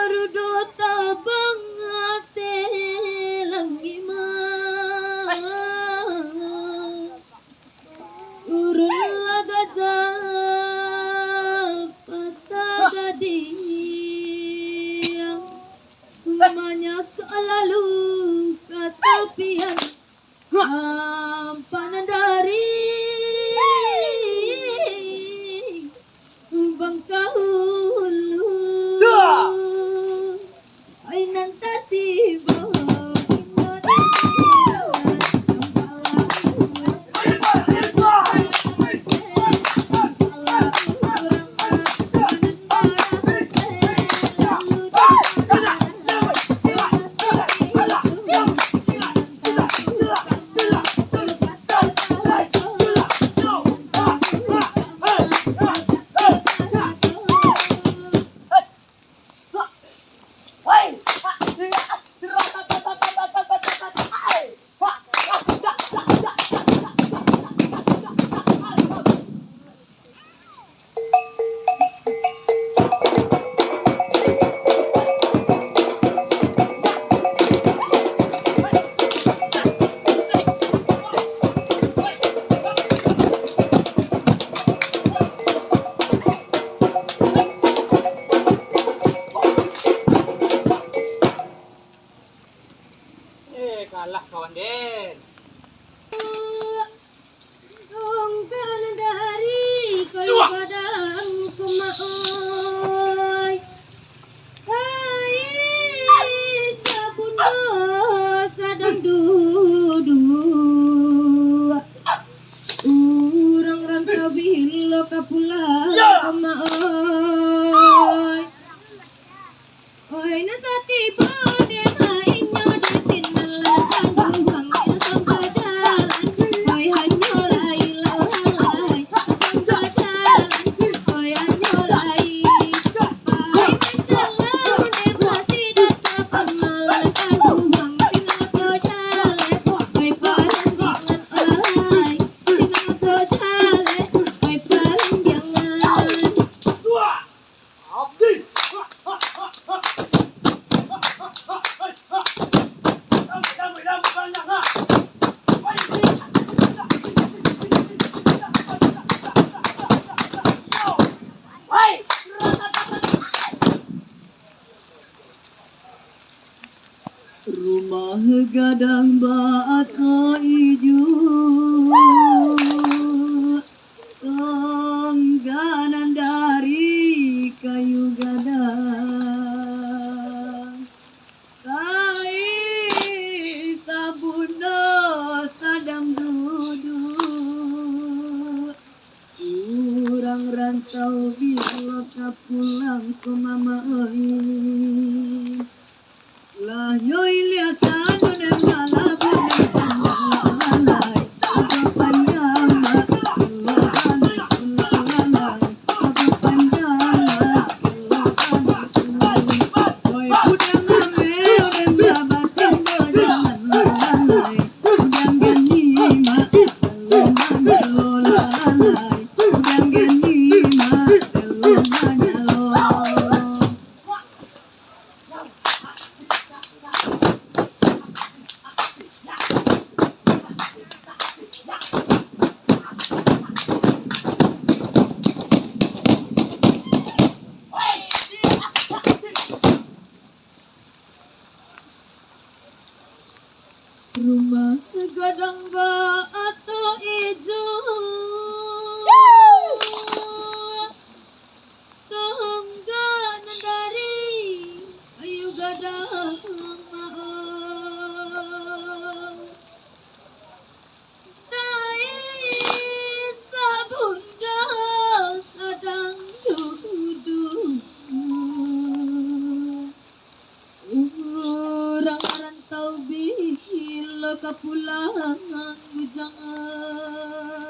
rudot tabang ate langima urun lagaja patagadi umanya selalu katapian panandari bang kahulu ay nantatibo kalah kawan Den. Songkan dari kayu badang kumaoy hai sabundo sadang dudu urang rantau bilo kapulang kumaoy oi nasati bode mainyo dasin rumah gadang baat haijo tongganan dari kayu gadang kai sabundo sadang duduk urang rantau bila kapulang ke mama lah yoi lihat aku dan malah lalai apa panjang lalai oi pudang ame dan jabatan berjalan lalai udang ganima lalai udang ganima rumah gadang baat ijo tongganan dari kayu gadang maong tai sabunda sedang duduk orang-orang tau bila kapulangan bujangan